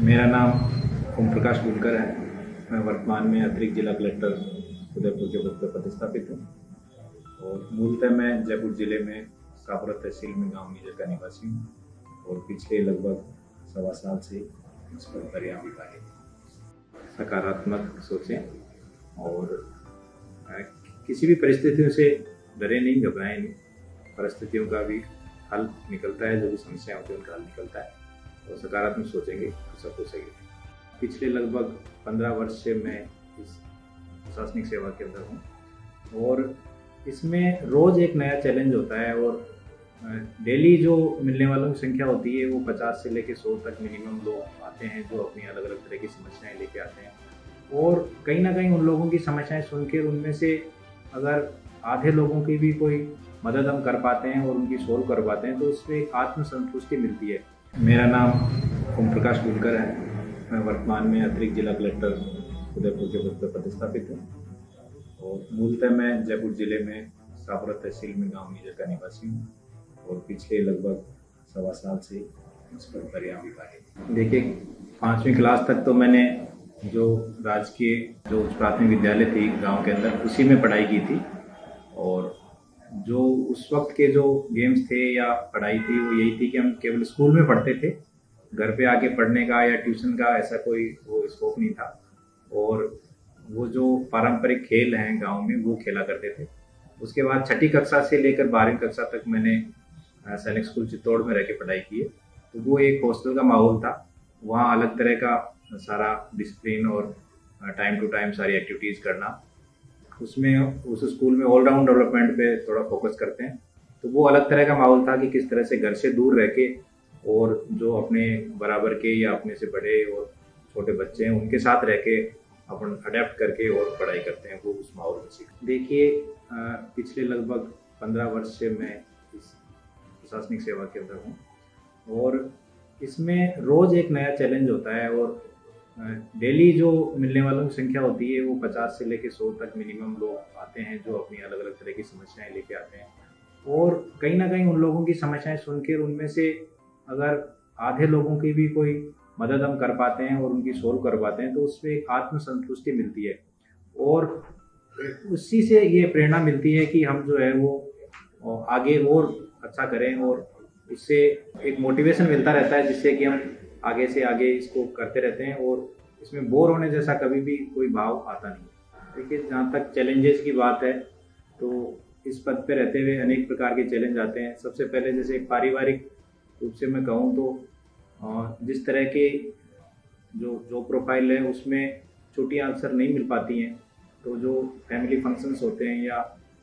मेरा नाम ओम प्रकाश गुलकर है। मैं वर्तमान में अतिरिक्त जिला कलेक्टर उदयपुर के पद पर पदस्थापित हूँ और मूलतः मैं जयपुर जिले में कापुरा तहसील में गांव नीजर का निवासी हूँ और पिछले लगभग 1.25 साल से इस पद पर यहाँ विभाग है। सकारात्मक सोचें और किसी भी परिस्थितियों से डरे नहीं, घबराएं नहीं। परिस्थितियों का भी हल निकलता है, जो भी समस्या होती है उनका हल निकलता है और सकारात्मक सोचेंगे तो सब हो सकेगा। पिछले लगभग 15 वर्ष से मैं इस प्रशासनिक सेवा के अंदर हूँ और इसमें रोज़ एक नया चैलेंज होता है और डेली जो मिलने वालों की संख्या होती है वो 50 से लेकर 100 तक मिनिमम लोग आते हैं, जो अपनी अलग अलग तरह की समस्याएं लेके आते हैं और कहीं ना कहीं उन लोगों की समस्याएं सुनकर उनमें से अगर आधे लोगों की भी कोई मदद हम कर पाते हैं और उनकी सोल्व कर पाते हैं तो उससे आत्मसंतुष्टि मिलती है। मेरा नाम ओम प्रकाश गुलकर है। मैं वर्तमान में अतिरिक्त जिला कलेक्टर उदयपुर के पद पर पदस्थापित हूँ और मूलतः मैं जयपुर जिले में कापुरा तहसील में गांव नीजर का निवासी हूँ और पिछले लगभग 1.25 साल से इस पद पर यहाँ विभाग है। देखिए, 5वीं क्लास तक तो मैंने जो राजकीय जो प्राथमिक विद्यालय थी गांव के अंदर उसी में पढ़ाई की थी और जो उस वक्त के जो गेम्स थे या पढ़ाई थी वो यही थी कि हम केवल स्कूल में पढ़ते थे, घर पे आके पढ़ने का या ट्यूशन का ऐसा कोई वो स्कोप नहीं था और वो जो पारंपरिक खेल हैं गांव में वो खेला करते थे। उसके बाद 6ठी कक्षा से लेकर 12वीं कक्षा तक मैंने सैनिक स्कूल चित्तौड़ में रह के पढ़ाई की है। तो वो एक हॉस्टल का माहौल था, वहाँ अलग तरह का सारा डिसिप्लिन और टाइम टू टाइम सारी एक्टिविटीज़ करना, उसमें उस स्कूल में ऑलराउंड डेवलपमेंट पे थोड़ा फोकस करते हैं। तो वो अलग तरह का माहौल था कि किस तरह से घर से दूर रह के और जो अपने बराबर के या अपने से बड़े और छोटे बच्चे हैं उनके साथ रह के अपन अडेप्ट करके और पढ़ाई करते हैं, वो उस माहौल में सीख। देखिए, पिछले लगभग 15 वर्ष से मैं इस प्रशासनिक सेवा के अंदर हूँ और इसमें रोज़ एक नया चैलेंज होता है और डेली जो मिलने वालों की संख्या होती है वो 50 से लेकर 100 तक मिनिमम लोग आते हैं, जो अपनी अलग अलग तरह की समस्याएं लेके आते हैं और कहीं ना कहीं उन लोगों की समस्याएं सुनकर उनमें से अगर आधे लोगों की भी कोई मदद हम कर पाते हैं और उनकी सोल्व कर पाते हैं तो उससे एक आत्मसंतुष्टि मिलती है और उसी से ये प्रेरणा मिलती है कि हम जो है वो आगे और अच्छा करें और इससे एक मोटिवेशन मिलता रहता है जिससे कि हम आगे से आगे इसको करते रहते हैं और इसमें बोर होने जैसा कभी भी कोई भाव आता नहीं। देखिए, जहाँ तक चैलेंजेस की बात है तो इस पद पे रहते हुए अनेक प्रकार के चैलेंज आते हैं। सबसे पहले जैसे पारिवारिक रूप से मैं कहूँ तो जिस तरह के जो प्रोफाइल है उसमें छुट्टियाँ अक्सर नहीं मिल पाती हैं, तो जो फैमिली फंक्शंस होते हैं या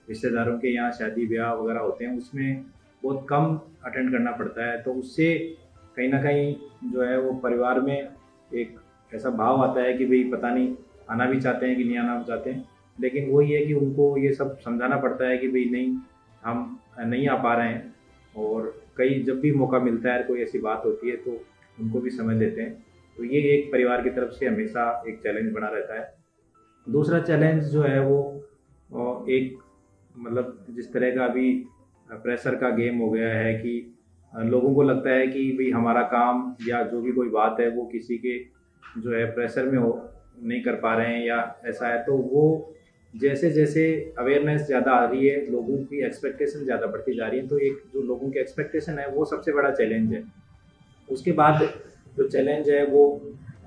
रिश्तेदारों के यहाँ शादी ब्याह वगैरह होते हैं उसमें बहुत कम अटेंड करना पड़ता है। तो उससे कहीं ना कहीं जो है वो परिवार में एक ऐसा भाव आता है कि भाई पता नहीं आना भी चाहते हैं कि नहीं आना चाहते हैं, लेकिन वही है कि उनको ये सब समझाना पड़ता है कि भाई नहीं, हम नहीं आ पा रहे हैं और कई जब भी मौका मिलता है कोई ऐसी बात होती है तो उनको भी समय देते हैं। तो ये एक परिवार की तरफ से हमेशा एक चैलेंज बना रहता है। दूसरा चैलेंज जो है वो एक मतलब जिस तरह का अभी प्रेशर का गेम हो गया है कि लोगों को लगता है कि भाई हमारा काम या जो भी कोई बात है वो किसी के जो है प्रेशर में हो नहीं कर पा रहे हैं या ऐसा है, तो वो जैसे जैसे अवेयरनेस ज़्यादा आ रही है लोगों की एक्सपेक्टेशन ज़्यादा बढ़ती जा रही है, तो एक जो लोगों की एक्सपेक्टेशन है वो सबसे बड़ा चैलेंज है। उसके बाद जो चैलेंज है वो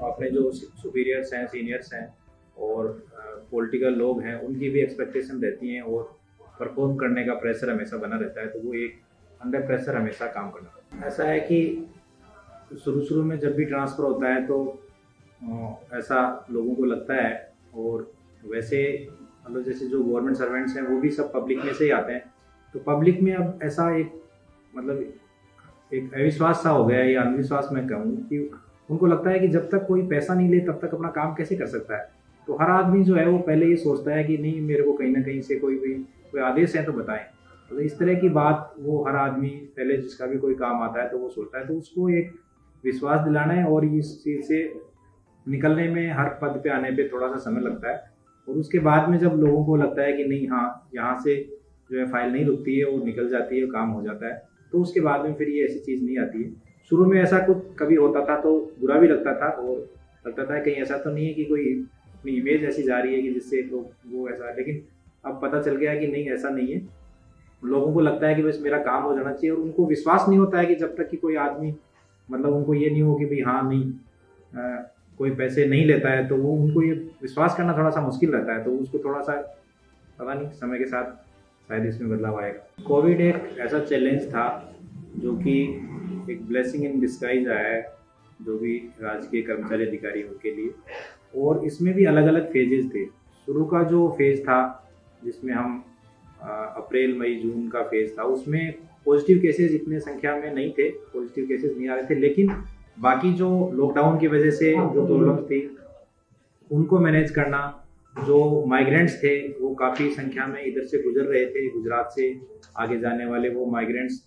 अपने जो सुपीरियर्स हैं, सीनियर्स हैं और पॉलिटिकल लोग हैं उनकी भी एक्सपेक्टेशन रहती हैं और परफॉर्म करने का प्रेशर हमेशा बना रहता है। तो वो एक अंडर प्रेशर हमेशा काम करना। ऐसा है कि शुरू में जब भी ट्रांसफ़र होता है तो ऐसा लोगों को लगता है और वैसे मतलब जैसे जो गवर्नमेंट सर्वेंट्स हैं वो भी सब पब्लिक में से ही आते हैं, तो पब्लिक में अब ऐसा एक मतलब एक अविश्वास सा हो गया है या अंधविश्वास मैं कहूँ कि उनको लगता है कि जब तक कोई पैसा नहीं ले तब तक अपना काम कैसे कर सकता है। तो हर आदमी जो है वो पहले ये सोचता है कि नहीं, मेरे को कहीं ना कहीं से कोई आदेश है तो बताएं। तो इस तरह की बात वो हर आदमी पहले जिसका भी कोई काम आता है तो वो सोचता है। तो उसको एक विश्वास दिलाना है और इस चीज़ से निकलने में हर पद पे आने पे थोड़ा सा समय लगता है और उसके बाद में जब लोगों को लगता है कि नहीं, हाँ यहाँ से जो है फाइल नहीं रुकती है और निकल जाती है, काम हो जाता है, तो उसके बाद में फिर ये ऐसी चीज़ नहीं आती है। शुरू में ऐसा कुछ कभी होता था तो बुरा भी लगता था, और लगता था कहीं ऐसा तो नहीं है कि कोई अपनी इमेज ऐसी जा रही है कि जिससे लोग वो ऐसा, लेकिन अब पता चल गया कि नहीं, ऐसा नहीं है। लोगों को लगता है कि बस मेरा काम हो जाना चाहिए, और उनको विश्वास नहीं होता है कि जब तक कि कोई आदमी, मतलब उनको ये नहीं हो कि भाई हाँ नहीं कोई पैसे नहीं लेता है, तो वो उनको ये विश्वास करना थोड़ा सा मुश्किल रहता है। तो उसको थोड़ा सा पता नहीं, समय के साथ शायद इसमें बदलाव आएगा। कोविड एक ऐसा चैलेंज था जो कि एक ब्लेसिंग इन डिस्गाइज आया है जो भी राजकीय कर्मचारी अधिकारी उनके लिए, और इसमें भी अलग अलग फेजेस थे। शुरू का जो फेज था जिसमें हम अप्रैल मई जून का फेज था, उसमें पॉजिटिव केसेस इतने संख्या में नहीं थे, पॉजिटिव केसेस नहीं आ रहे थे, लेकिन बाकी जो लॉकडाउन की वजह से जो प्रॉब्लम्स थी उनको मैनेज करना, जो माइग्रेंट्स थे वो काफ़ी संख्या में इधर से गुजर रहे थे, गुजरात से आगे जाने वाले वो माइग्रेंट्स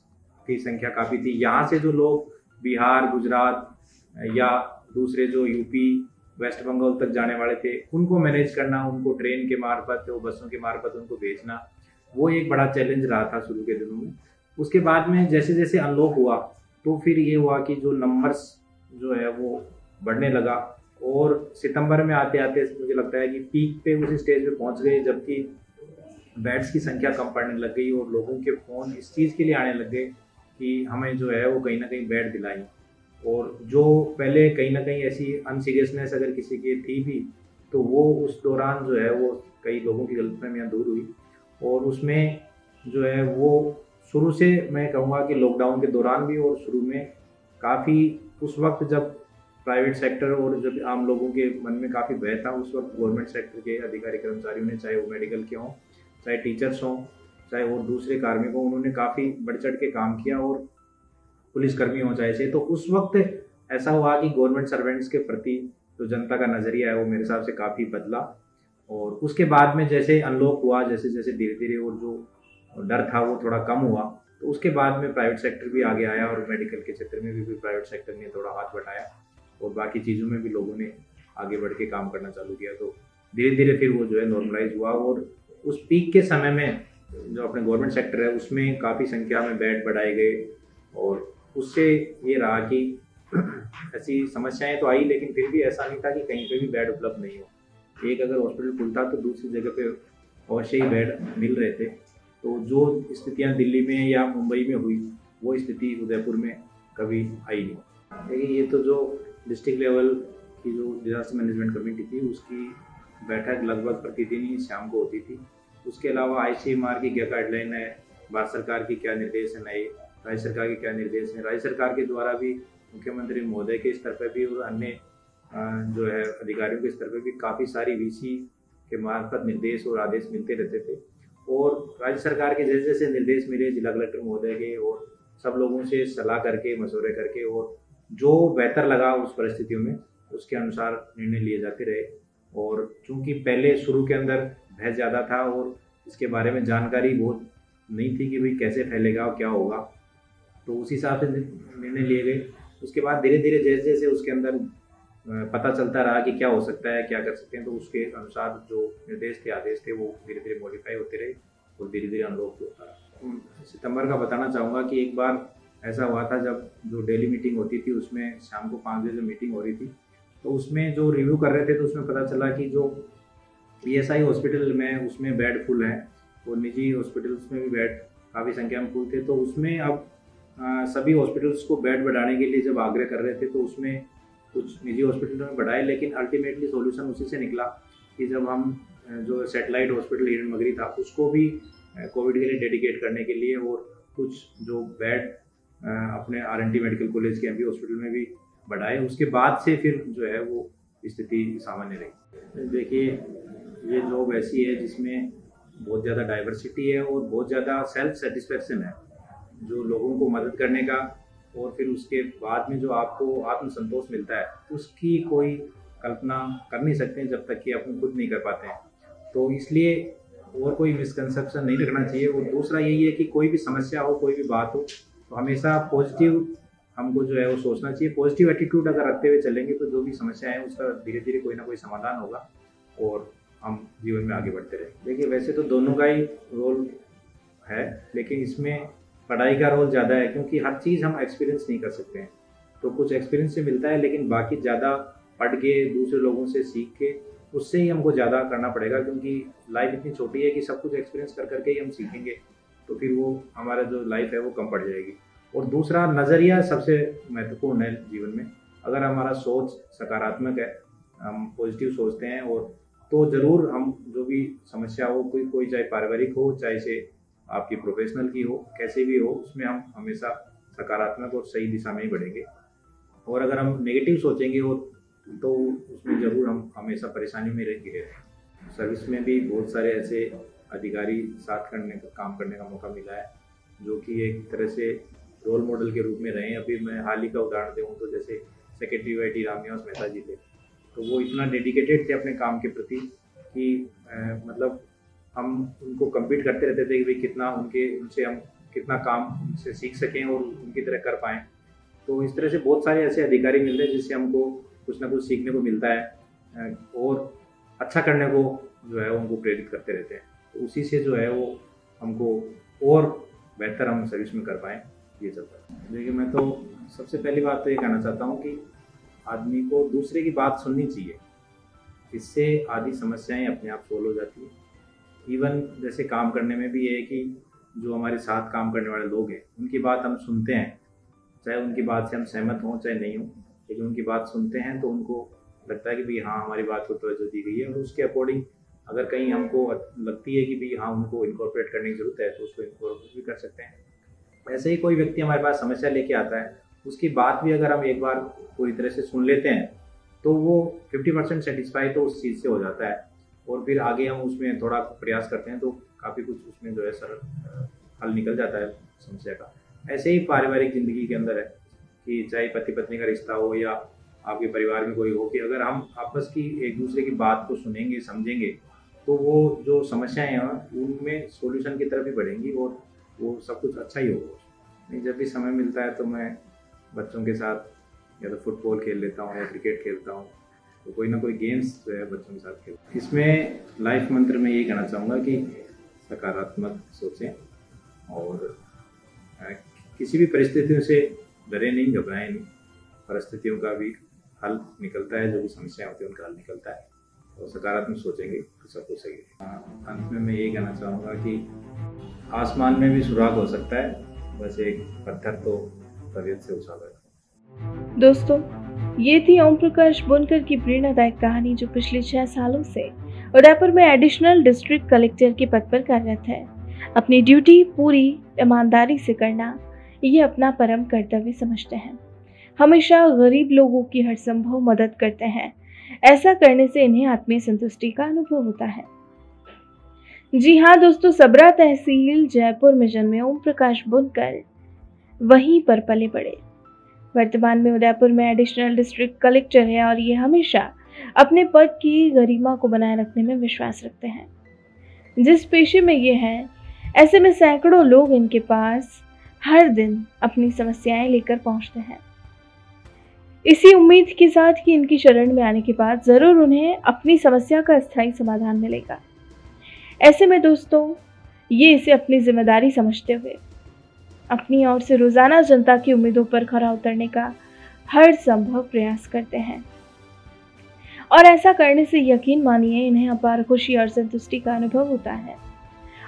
की संख्या काफ़ी थी। यहाँ से जो लोग बिहार, गुजरात या दूसरे जो यूपी, वेस्ट बंगाल तक जाने वाले थे, उनको मैनेज करना, उनको ट्रेन के मार्फत, वो बसों के मार्फत उनको भेजना, वो एक बड़ा चैलेंज रहा था शुरू के दिनों में। उसके बाद में जैसे जैसे अनलॉक हुआ तो फिर ये हुआ कि जो नंबर्स जो है वो बढ़ने लगा, और सितंबर में आते आते मुझे लगता है कि पीक पे उसी स्टेज पे पहुंच गए, जबकि बेड्स की संख्या कम पड़ने लग गई और लोगों के फ़ोन इस चीज़ के लिए आने लग गए कि हमें जो है वो कहीं ना कहीं बेड दिलाई। और जो पहले कहीं ना कहीं ऐसी अनसीरियसनेस अगर किसी की थी भी, तो वो उस दौरान जो है वो कई लोगों की गलतफहमियां दूर हुई, और उसमें जो है वो शुरू से मैं कहूँगा कि लॉकडाउन के दौरान भी और शुरू में काफ़ी, उस वक्त जब प्राइवेट सेक्टर और जब आम लोगों के मन में काफ़ी भय था, उस वक्त गवर्नमेंट सेक्टर के अधिकारी कर्मचारियों ने, चाहे वो मेडिकल के हों, चाहे टीचर्स हों, चाहे और दूसरे कार्मिक हों, उन्होंने काफ़ी बढ़ चढ़ के काम किया, और पुलिसकर्मी हो चाहे से। तो उस वक्त ऐसा हुआ कि गवर्नमेंट सर्वेंट्स के प्रति जो जनता का नज़रिया है वो मेरे हिसाब से काफ़ी बदला। और उसके बाद में जैसे अनलॉक हुआ, जैसे जैसे धीरे धीरे और जो डर था वो थोड़ा कम हुआ, तो उसके बाद में प्राइवेट सेक्टर भी आगे आया, और मेडिकल के क्षेत्र में भी प्राइवेट सेक्टर ने थोड़ा हाथ बटाया, और बाकी चीज़ों में भी लोगों ने आगे बढ़ के काम करना चालू किया। तो धीरे धीरे फिर वो जो है नॉर्मलाइज हुआ, और उस पीक के समय में जो अपने गवर्नमेंट सेक्टर है उसमें काफ़ी संख्या में बेड बढ़ाए गए, और उससे ये रहा कि ऐसी समस्याएं तो आई, लेकिन फिर भी ऐसा नहीं था कि कहीं पे भी बेड उपलब्ध नहीं हो। एक अगर हॉस्पिटल खुलता तो दूसरी जगह पे अवश्य ही बेड मिल रहे थे। तो जो स्थितियां दिल्ली में या मुंबई में हुई, वो स्थिति उदयपुर में कभी आई नहीं। लेकिन ये तो जो डिस्ट्रिक्ट लेवल की जो डिजास्टर मैनेजमेंट कमेटी थी, उसकी बैठक लगभग प्रतिदिन ही शाम को होती थी। उसके अलावा ICMR की क्या गाइडलाइन है, भारत सरकार की क्या निर्देश है नए, राज्य सरकार के क्या निर्देश हैं, राज्य सरकार के द्वारा भी मुख्यमंत्री महोदय के स्तर पर भी और अन्य जो है अधिकारियों के स्तर पर भी काफ़ी सारी VC के मार्फत निर्देश और आदेश मिलते रहते थे। और राज्य सरकार के जैसे जैसे निर्देश मिले जिला कलेक्टर महोदय के, और सब लोगों से सलाह करके, मशवरे करके, और जो बेहतर लगा उस परिस्थितियों में उसके अनुसार निर्णय लिए जाते रहे। और चूँकि पहले शुरू के अंदर भय ज़्यादा था और इसके बारे में जानकारी बहुत नहीं थी कि भाई कैसे फैलेगा और क्या होगा, तो उस हिसाब से निर्णय लिए गए। उसके बाद धीरे धीरे जैसे जैसे उसके अंदर पता चलता रहा कि क्या हो सकता है, क्या कर सकते हैं, तो उसके अनुसार जो निर्देश थे, आदेश थे, वो धीरे धीरे मॉडिफाई होते रहे और धीरे धीरे अनलॉक होता रहा। सितंबर का बताना चाहूँगा कि एक बार ऐसा हुआ था जब जो डेली मीटिंग होती थी उसमें शाम को 5 बजे मीटिंग हो रही थी, तो उसमें जो रिव्यू कर रहे थे तो उसमें पता चला कि जो PSI हॉस्पिटल में उसमें बेड फुल है और निजी हॉस्पिटल्स में भी बेड काफ़ी संख्या में फुल थे। तो उसमें अब सभी हॉस्पिटल्स को बेड बढ़ाने के लिए जब आग्रह कर रहे थे तो उसमें कुछ निजी हॉस्पिटलों में बढ़ाए, लेकिन अल्टीमेटली सॉल्यूशन उसी से निकला कि जब हम जो सैटेलाइट हॉस्पिटल हिरन मगरी था उसको भी कोविड के लिए डेडिकेट करने के लिए और कुछ जो बेड अपने RNT मेडिकल कॉलेज के MB हॉस्पिटल में भी बढ़ाए। उसके बाद से फिर जो है वो स्थिति सामान्य रही। देखिए, ये जॉब ऐसी है जिसमें बहुत ज़्यादा डाइवर्सिटी है और बहुत ज़्यादा सेल्फ सेटिस्फेक्शन है, जो लोगों को मदद करने का, और फिर उसके बाद में जो आपको आत्मसंतोष मिलता है उसकी कोई कल्पना कर नहीं सकते जब तक कि अपन खुद नहीं कर पाते हैं। तो इसलिए और कोई मिसकंसेप्शन नहीं रखना चाहिए। और दूसरा यही है कि कोई भी समस्या हो, कोई भी बात हो, तो हमेशा पॉजिटिव हमको जो है वो सोचना चाहिए। पॉजिटिव एटीट्यूड अगर रखते हुए चलेंगे तो जो भी समस्या है उसका धीरे धीरे कोई ना कोई समाधान होगा और हम जीवन में आगे बढ़ते रहें। देखिए, वैसे तो दोनों का ही रोल है, लेकिन इसमें पढ़ाई का रोल ज़्यादा है क्योंकि हर चीज़ हम एक्सपीरियंस नहीं कर सकते हैं। तो कुछ एक्सपीरियंस से मिलता है, लेकिन बाकी ज़्यादा पढ़ के दूसरे लोगों से सीख के उससे ही हमको ज़्यादा करना पड़ेगा, क्योंकि लाइफ इतनी छोटी है कि सब कुछ एक्सपीरियंस कर करके ही हम सीखेंगे, तो फिर वो हमारा जो लाइफ है वो कम पड़ जाएगी। और दूसरा, नज़रिया सबसे महत्वपूर्ण है जीवन में। अगर हमारा सोच सकारात्मक है, हम पॉजिटिव सोचते हैं, और तो ज़रूर हम जो भी समस्या हो, कोई चाहे पारिवारिक हो, चाहे से आपकी प्रोफेशनल की हो, कैसे भी हो, उसमें हम हमेशा सकारात्मक और सही दिशा में ही बढ़ेंगे। और अगर हम नेगेटिव सोचेंगे और तो उसमें ज़रूर हम हमेशा परेशानी में रहेंगे। सर्विस में भी बहुत सारे ऐसे अधिकारी साथ काम करने का मौका मिला है, जो कि एक तरह से रोल मॉडल के रूप में रहे हैं। अभी मैं हाल ही का उदाहरण दूँ तो जैसे सेक्रेटरी वाईटी रामनिवास मेहता जी थे, तो वो इतना डेडिकेटेड थे अपने काम के प्रति कि मतलब हम उनको कम्पीट करते रहते थे कि भाई कितना उनसे हम कितना काम उनसे सीख सकें और उनकी तरह कर पाएँ। तो इस तरह से बहुत सारे ऐसे अधिकारी मिलते हैं जिससे हमको कुछ ना कुछ सीखने को मिलता है, और अच्छा करने को जो है उनको प्रेरित करते रहते हैं। तो उसी से जो है वो हमको और बेहतर हम सर्विस में कर पाएँ, ये चलता है। देखिए, मैं तो सबसे पहली बात तो ये कहना चाहता हूँ कि आदमी को दूसरे की बात सुननी चाहिए, इससे आधी समस्याएं अपने आप सोल्व हो जाती है। इवन जैसे काम करने में भी ये है कि जो हमारे साथ काम करने वाले लोग हैं उनकी बात हम सुनते हैं, चाहे उनकी बात से हम सहमत हों चाहे नहीं हों, लेकिन उनकी बात सुनते हैं तो उनको लगता है कि भाई हाँ, हमारी बात को तवज्जो दी गई है, और उसके अकॉर्डिंग अगर कहीं हमको लगती है कि भाई हाँ, उनको इनकॉर्पोरेट करने की ज़रूरत है तो उसको इनकॉर्पोरेट भी कर सकते हैं। ऐसे ही कोई व्यक्ति हमारे पास समस्या लेके आता है, उसकी बात भी अगर हम एक बार पूरी तरह से सुन लेते हैं तो वो 50% सेटिस्फाई तो उस चीज़ से हो जाता है, और फिर आगे हम उसमें थोड़ा प्रयास करते हैं तो काफ़ी कुछ उसमें जो है सरल हल निकल जाता है समस्या का। ऐसे ही पारिवारिक ज़िंदगी के अंदर है कि चाहे पति पत्नी का रिश्ता हो या आपके परिवार में कोई हो, कि अगर हम आपस की एक दूसरे की बात को सुनेंगे समझेंगे तो वो जो समस्याएं हैं उनमें सॉल्यूशन की तरफ ही बढ़ेंगी और वो सब कुछ अच्छा ही होगा। नहीं, जब भी समय मिलता है तो मैं बच्चों के साथ या तो फुटबॉल खेल लेता हूँ या क्रिकेट खेलता हूँ, तो कोई ना कोई गेम्स जो है बच्चों के साथ खेलता हूँ। इसमें लाइफ मंत्र में यही कहना चाहूँगा कि सकारात्मक सोचें और किसी भी परिस्थितियों से डरे नहीं, घबराएं नहीं। परिस्थितियों का भी हल निकलता है, जो भी समस्याएं होती है उनका हल निकलता है, और सकारात्मक सोचेंगे तो सब कुछ सही है। अंत में मैं यही कहना चाहूँगा कि आसमान में भी सुराग हो सकता है, बस एक पत्थर तो तबीयत से उछाल है। दोस्तों, ये थी ओम प्रकाश बुनकर की प्रेरणादायक कहानी, जो पिछले 6 सालों से उदयपुर में एडिशनल डिस्ट्रिक्ट कलेक्टर के पद पर कार्यरत है। अपनी ड्यूटी पूरी ईमानदारी से करना ये अपना परम कर्तव्य समझते हैं। हमेशा गरीब लोगों की हर संभव मदद करते हैं। ऐसा करने से इन्हें आत्मीय संतुष्टि का अनुभव होता है। जी हाँ दोस्तों, सबरा तहसील जयपुर में जन्मे ओम प्रकाश बुनकर वहीं पर पले बड़े। वर्तमान में उदयपुर में एडिशनल डिस्ट्रिक्ट कलेक्टर है और ये हमेशा अपने पद की गरिमा को बनाए रखने में विश्वास रखते हैं। जिस पेशे में ये हैं, ऐसे में सैकड़ों लोग इनके पास हर दिन अपनी समस्याएं लेकर पहुंचते हैं, इसी उम्मीद के साथ कि इनकी शरण में आने के बाद जरूर उन्हें अपनी समस्या का स्थायी समाधान मिलेगा। ऐसे में दोस्तों, ये इसे अपनी जिम्मेदारी समझते हुए अपनी ओर से रोजाना जनता की उम्मीदों पर खरा उतरने का हर संभव प्रयास करते हैं, और ऐसा करने से यकीन मानिए इन्हें अपार खुशी और संतुष्टि का अनुभव होता है,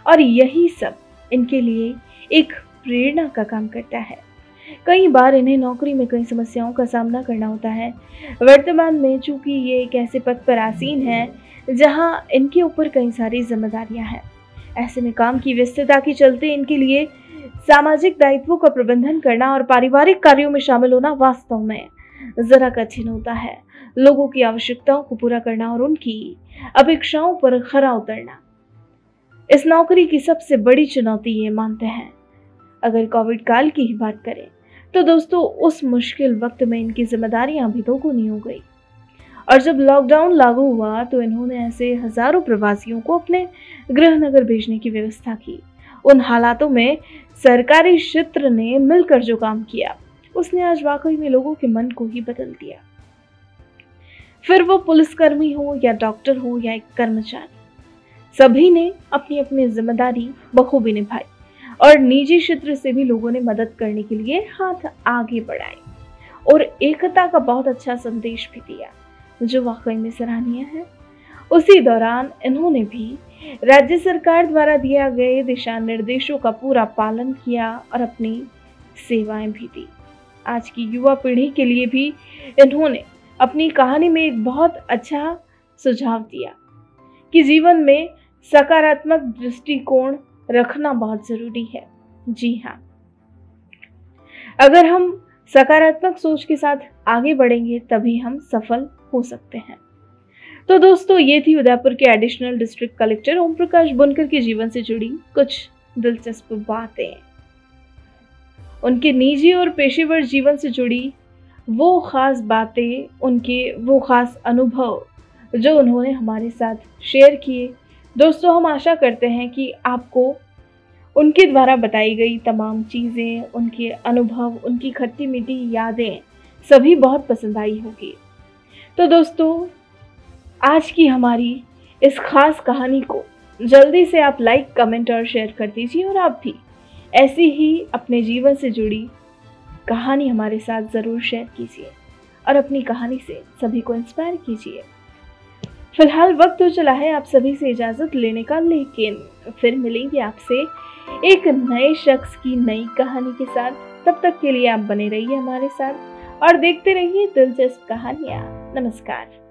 और यही सब इनके लिए एक प्रेरणा का काम करता है। कई बार इन्हें नौकरी में कई समस्याओं का सामना करना होता है। वर्तमान में चूंकि ये एक ऐसे पद पर आसीन है जहां इनके ऊपर कई सारी जिम्मेदारियां हैं, ऐसे में काम की व्यस्तता के चलते इनके लिए सामाजिक दायित्वों का प्रबंधन करना और पारिवारिक कार्यों में शामिल होना वास्तव में जरा कठिन होता है। लोगों की आवश्यकताओं को पूरा करना और उनकी अपेक्षाओं पर खरा उतरना इस नौकरी की सबसे बड़ी चुनौती ये मानते हैं। अगर कोविड काल की ही बात करें तो दोस्तों, उस मुश्किल वक्त में इनकी जिम्मेदारियां भी दोगुनी हो गई, और जब लॉकडाउन लागू हुआ तो इन्होंने ऐसे हजारों प्रवासियों को अपने गृह नगर भेजने की व्यवस्था की। उन हालातों में सरकारी क्षेत्र ने मिलकर जो काम किया उसने आज वाकई में लोगों के मन को ही बदल दिया। फिर वो पुलिसकर्मी हो या डॉक्टर हो या एक कर्मचारी, सभी ने अपनी अपनी जिम्मेदारी बखूबी निभाई और निजी क्षेत्र से भी लोगों ने मदद करने के लिए हाथ आगे बढ़ाए। और एकता का बहुत अच्छा संदेश भी दिया, जो वाकई में सराहनीय है। उसी दौरान इन्होंने भी राज्य सरकार द्वारा दिया गए दिशा निर्देशों का पूरा पालन किया और अपनी सेवाएं भी दी। आज की युवा पीढ़ी के लिए भी इन्होंने अपनी कहानी में एक बहुत अच्छा सुझाव दिया कि जीवन में सकारात्मक दृष्टिकोण रखना बहुत जरूरी है। जी हाँ, अगर हम सकारात्मक सोच के साथ आगे बढ़ेंगे तभी हम सफल हो सकते हैं। तो दोस्तों, ये थी उदयपुर के additional district collector Om Prakash बुनकर के जीवन से जुड़ी कुछ दिलचस्प बातें। उनके निजी और पेशेवर जीवन से जुड़ी वो खास बातें, उनके वो खास अनुभव जो उन्होंने हमारे साथ शेयर किए। दोस्तों, हम आशा करते हैं कि आपको उनके द्वारा बताई गई तमाम चीज़ें, उनके अनुभव, उनकी खट्टी मीठी यादें सभी बहुत पसंद आई होगी। तो दोस्तों, आज की हमारी इस खास कहानी को जल्दी से आप लाइक, कमेंट और शेयर कर दीजिए और आप भी ऐसी ही अपने जीवन से जुड़ी कहानी हमारे साथ ज़रूर शेयर कीजिए और अपनी कहानी से सभी को इंस्पायर कीजिए। फिलहाल वक्त हो चला है आप सभी से इजाज़त लेने का, लेकिन फिर मिलेंगे आपसे एक नए शख्स की नई कहानी के साथ। तब तक के लिए आप बने रहिए हमारे साथ और देखते रहिए दिलचस्प कहानियाँ। नमस्कार।